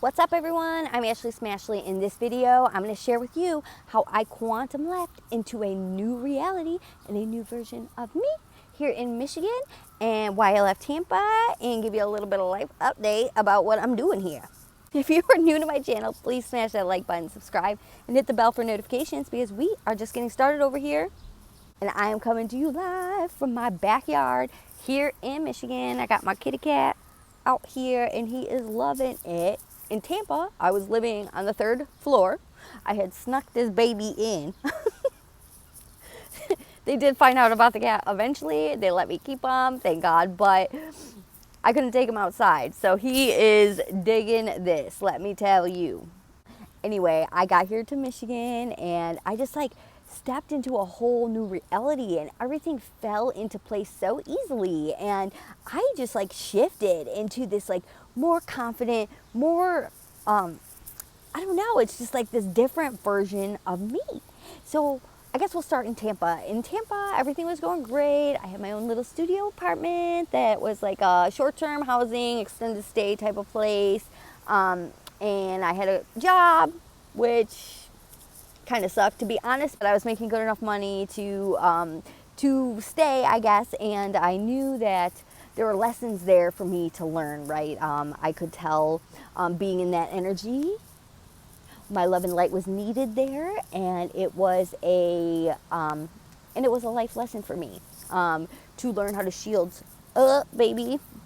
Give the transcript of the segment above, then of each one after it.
What's up everyone? I'm Ashley Smashley. In this video, I'm going to share with you how I quantum leapt into a new reality and a new version of me here in Michigan and why I left Tampa and give you a little bit of life update about what I'm doing here. If you are new to my channel, please smash that like button, subscribe, and hit the bell for notifications because we are just getting started over here. And I am coming to you live from my backyard here in Michigan. I got my kitty cat out here and he is loving it. In Tampa, I was living on the 3rd floor. I had snuck this baby in. They did find out about the cat eventually. They let me keep him, thank God, but I couldn't take him outside. So he is digging this, let me tell you. Anyway, I got here to Michigan and I just stepped into a whole new reality and everything fell into place so easily, and I just shifted into this more confident, more I don't know, it's just this different version of me. So I guess we'll start in Tampa. In Tampa, everything was going great. I had my own little studio apartment that was a short-term housing, extended stay type of place, and I had a job which kind of sucked, to be honest, but I was making good enough money to stay, I guess, and I knew that there were lessons there for me to learn, right? I could tell being in that energy, my love and light was needed there, and it was a life lesson for me to learn how to shield,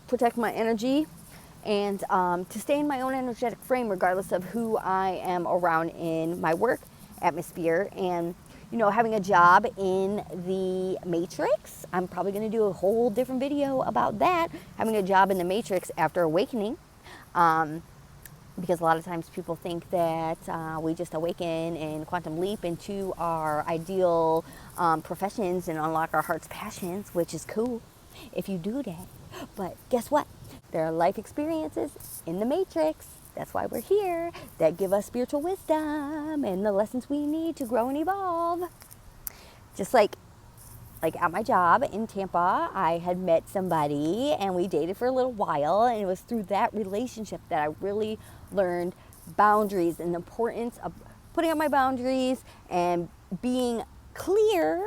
protect my energy, and to stay in my own energetic frame regardless of who I am around in my work atmosphere. And having a job in the Matrix, I'm probably going to do a whole different video about that, having a job in the Matrix after awakening, because a lot of times people think that we just awaken and quantum leap into our ideal professions and unlock our heart's passions, which is cool if you do that. But guess what? There are life experiences in the Matrix. That's why we're here, that give us spiritual wisdom and the lessons we need to grow and evolve. Just like at my job in Tampa, I had met somebody and we dated for a little while, and it was through that relationship that I really learned boundaries and the importance of putting up my boundaries and being clear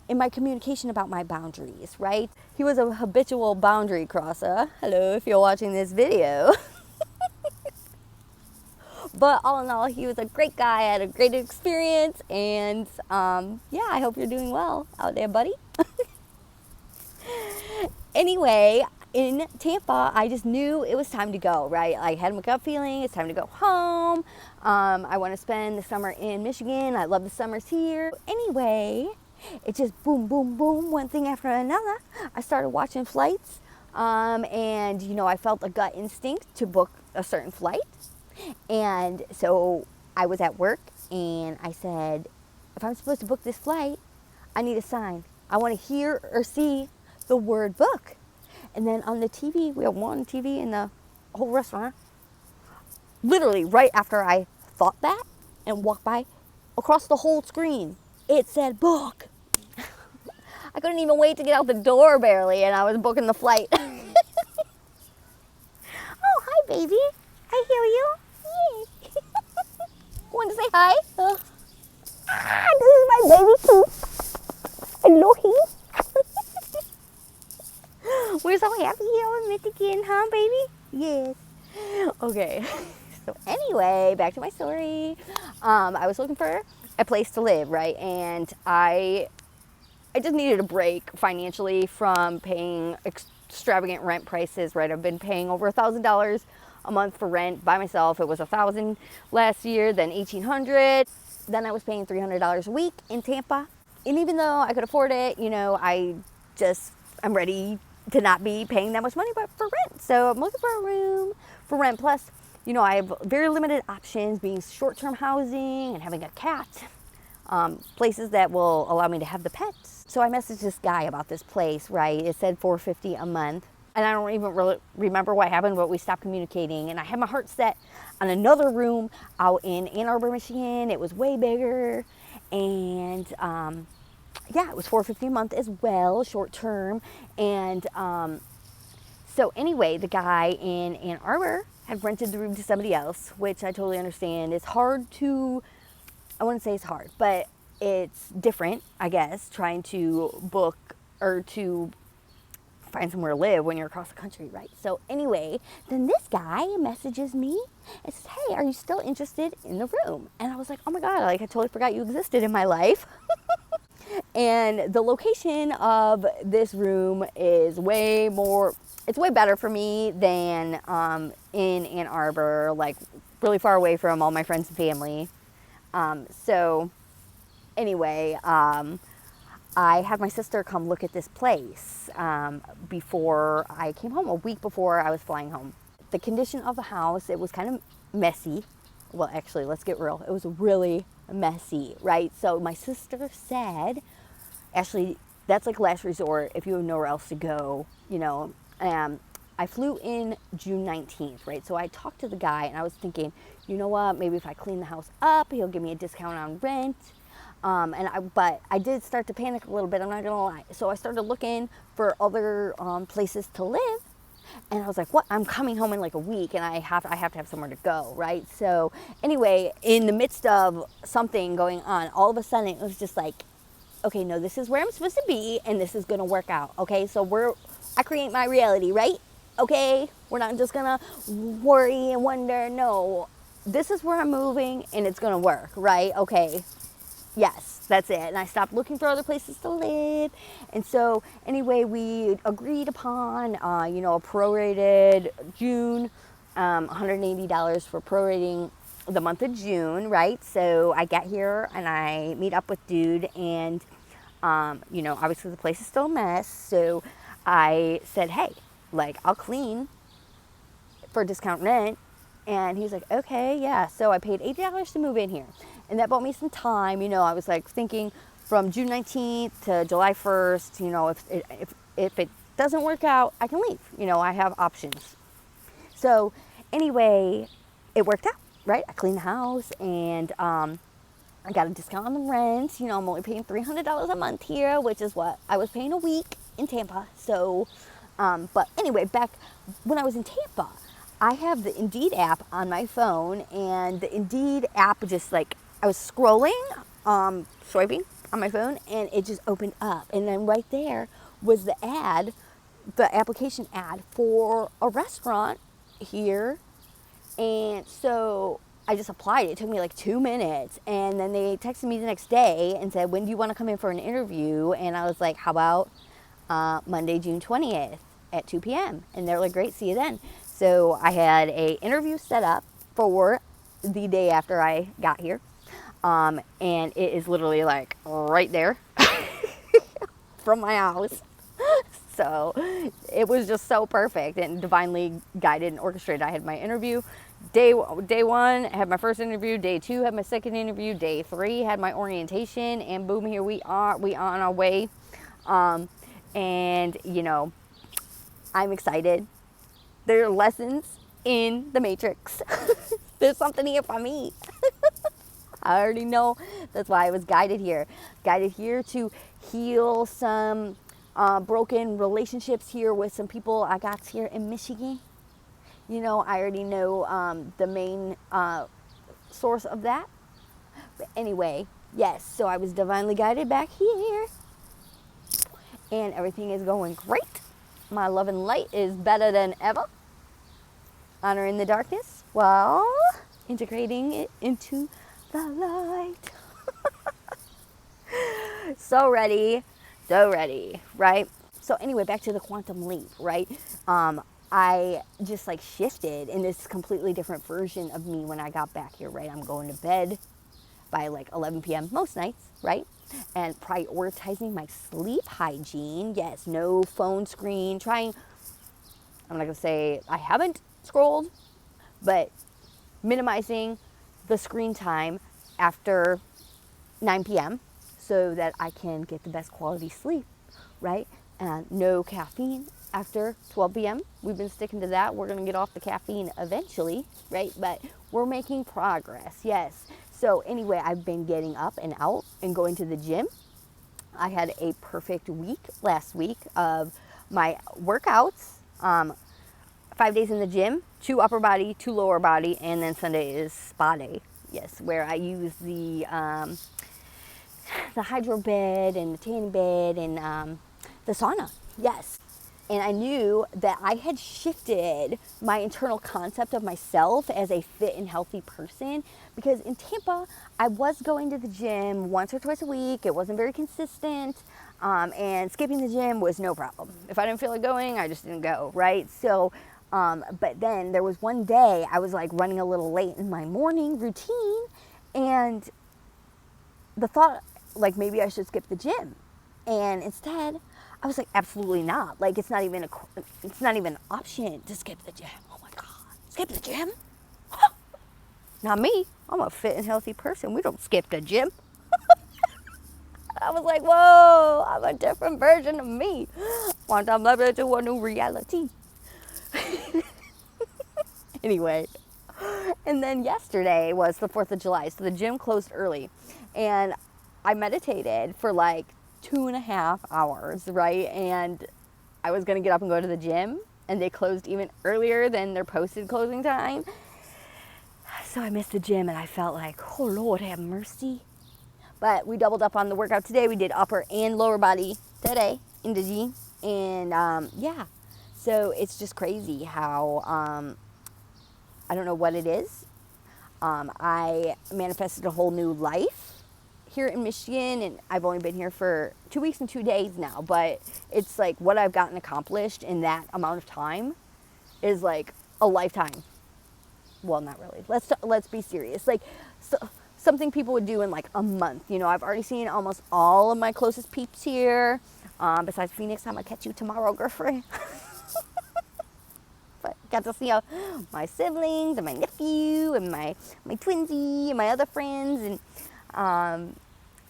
in my communication about my boundaries, right? He was a habitual boundary crosser. Hello, if you're watching this video. But all in all, he was a great guy. I had a great experience, and yeah, I hope you're doing well out there, buddy. Anyway, in Tampa, I just knew it was time to go, right? I had my gut feeling, it's time to go home. I want to spend the summer in Michigan. I love the summers here. Anyway, it just boom, boom, boom, one thing after another. I started watching flights, and I felt a gut instinct to book a certain flight. And so I was at work and I said, if I'm supposed to book this flight, I need a sign. I want to hear or see the word book. And then on the TV, we have one TV in the whole restaurant. Literally right after I thought that and walked by, across the whole screen, it said book. I couldn't even wait to get out the door barely, and I was booking the flight. Oh, hi baby. I hear you. Want to say hi? This is my baby too. Hello, We're so happy here in Michigan, huh, baby? Yes. Okay. So anyway, back to my story. I was looking for a place to live, right? And I just needed a break financially from paying extravagant rent prices, right? I've been paying over $1,000 a month for rent by myself. It was $1,000 last year, then $1,800. Then I was paying $300 a week in Tampa. And even though I could afford it, I'm ready to not be paying that much money for rent. So I'm looking for a room for rent. Plus, I have very limited options, being short-term housing and having a cat. Places that will allow me to have the pets. So I messaged this guy about this place, right? It said $450 a month. And I don't even really remember what happened, but we stopped communicating. And I had my heart set on another room out in Ann Arbor, Michigan. It was way bigger. And yeah, it was $450 a month as well, short term. And so anyway, the guy in Ann Arbor had rented the room to somebody else, which I totally understand. It's hard to, I wouldn't say it's hard, but it's different, I guess, trying to book or to find somewhere to live when you're across the country, right? So anyway, then this guy messages me and says, hey, are you still interested in the room? And I was like, oh my God, like I totally forgot you existed in my life. And the location of this room is way more, it's way better for me than in Ann Arbor, like really far away from all my friends and family. So anyway, I had my sister come look at this place before I came home, a week before I was flying home. The condition of the house, it was kind of messy. Well, actually, let's get real. It was really messy, right? So my sister said, Ashley, that's like last resort if you have nowhere else to go, you know. I flew in June 19th, right? So I talked to the guy and I was thinking, you know what, maybe if I clean the house up, he'll give me a discount on rent. But I did start to panic a little bit, I'm not gonna lie. So I started looking for other places to live. And I was like, what? I'm coming home in like a week and I have to have somewhere to go, right? So anyway, in the midst of something going on, all of a sudden it was just like, okay, no, this is where I'm supposed to be and this is gonna work out, okay? So I create my reality, right? Okay, we're not just gonna worry and wonder, no, this is where I'm moving and it's gonna work, right? Okay, yes, that's it. And I stopped looking for other places to live. And so anyway, we agreed upon, you know, a prorated June, $180 for prorating the month of June, right? So I get here and I meet up with dude and, you know, obviously the place is still a mess. So I said, hey, like I'll clean for discount rent. And he was like, okay, yeah. So I paid $80 to move in here. And that bought me some time. You know, I was like thinking from June 19th to July 1st, you know, if it doesn't work out, I can leave. You know, I have options. So anyway, it worked out, right? I cleaned the house and I got a discount on the rent. You know, I'm only paying $300 a month here, which is what I was paying a week in Tampa. So, but anyway, back when I was in Tampa, I have the Indeed app on my phone, and the Indeed app just like, I was scrolling, swiping on my phone, and it just opened up. And then right there was the ad, the application ad for a restaurant here. And so I just applied. It took me like 2 minutes. And then they texted me the next day and said, when do you want to come in for an interview? And I was like, how about Monday, June 20th at 2 p.m.? And they're like, great, see you then. So I had a interview set up for the day after I got here. And it is literally like right there from my house. So it was just so perfect and divinely guided and orchestrated. I had my interview day one, had my first interview. Day two, had my second interview. Day three, had my orientation, and boom, here we are. We on our way. And you know, I'm excited. There are lessons in the Matrix. There's something here for me. I already know. That's why I was guided here. Guided here to heal some broken relationships here with some people I got here in Michigan. You know, I already know the main source of that. But anyway, yes, so I was divinely guided back here. And everything is going great. My love and light is better than ever. Honor in the darkness while integrating it into the light. So ready, right? So anyway, back to the quantum leap, right? I just like shifted in this completely different version of me when I got back here, right? I'm going to bed by like 11 p.m. most nights, right? And prioritizing my sleep hygiene. Yes, no phone screen. I'm not going to say I haven't scrolled, but minimizing the screen time after 9 p.m. so that I can get the best quality sleep, right? And no caffeine after 12 p.m. We've been sticking to that. We're going to get off the caffeine eventually, right? But we're making progress, yes. So anyway, I've been getting up and out and going to the gym. I had a perfect week last week of my workouts. 5 days in the gym, 2 upper body, 2 lower body, and then Sunday is spa day. Yes, where I use the hydro bed and the tanning bed and the sauna. Yes. And I knew that I had shifted my internal concept of myself as a fit and healthy person, because in Tampa, I was going to the gym once or twice a week. It wasn't very consistent, and skipping the gym was no problem. If I didn't feel like going, I just didn't go, right? So, but then there was one day I was like running a little late in my morning routine, and the thought, like, maybe I should skip the gym. And instead, I was like, absolutely not. Like, it's not even an option to skip the gym. Oh my God, skip the gym? Not me. I'm a fit and healthy person. We don't skip the gym. I was like, whoa, I'm a different version of me. One time living to a new reality. Anyway, and then yesterday was the 4th of July, so the gym closed early. And I meditated for like 2.5 hours, right? And I was gonna get up and go to the gym, and they closed even earlier than their posted closing time. So I missed the gym, and I felt like, oh Lord, have mercy. But we doubled up on the workout today. We did upper and lower body today in the gym, and yeah. So it's just crazy how I don't know what it is. I manifested a whole new life here in Michigan, and I've only been here for 2 weeks and 2 days now, but it's like what I've gotten accomplished in that amount of time is like a lifetime. Well, not really. Let's be serious. Like, something people would do in like a month. You know, I've already seen almost all of my closest peeps here. Besides Phoenix, I'm gonna catch you tomorrow, girlfriend. But got to see my siblings and my nephew and my twinsy and my other friends, and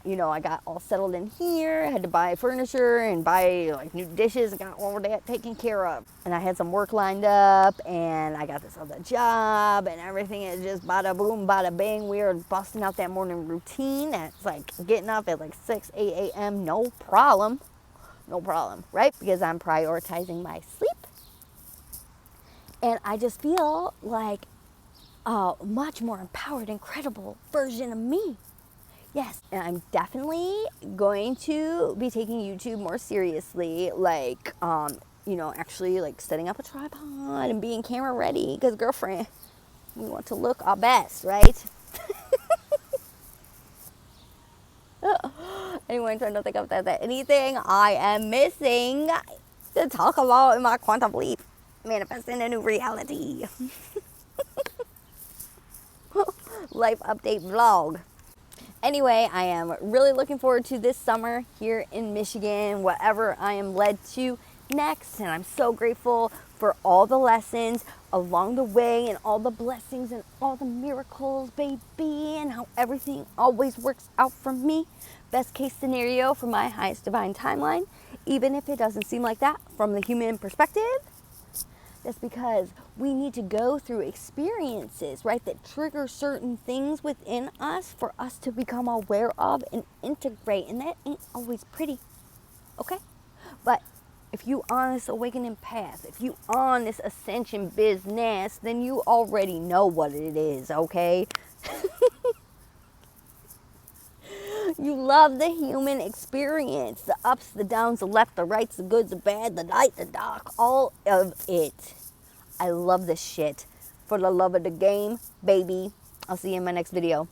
you know, I got all settled in here. I had to buy furniture and buy like new dishes. I got all of that taken care of, and I had some work lined up, and I got this other job, and everything is just bada boom, bada bang. We are busting out that morning routine. That's like getting up at like 6, 8 a.m. No problem, right? Because I'm prioritizing my sleep. And I just feel like a much more empowered, incredible version of me. Yes, and I'm definitely going to be taking YouTube more seriously, like, you know, actually like setting up a tripod and being camera ready, because girlfriend, we want to look our best, right? Anyone trying to think of that anything I am missing to talk about in my quantum leap? Manifesting a new reality. Life update vlog. Anyway, I am really looking forward to this summer here in Michigan, whatever I am led to next. And I'm so grateful for all the lessons along the way and all the blessings and all the miracles, baby, and how everything always works out for me. Best case scenario for my highest divine timeline, even if it doesn't seem like that from the human perspective. That's because we need to go through experiences, right, that trigger certain things within us for us to become aware of and integrate. And that ain't always pretty, okay? But if you on this awakening path, if you on this ascension business, then you already know what it is, okay? You love the human experience, the ups, the downs, the left, the rights, the good, the bad, the light, the dark, all of it. I love this shit. For the love of the game, baby. I'll see you in my next video.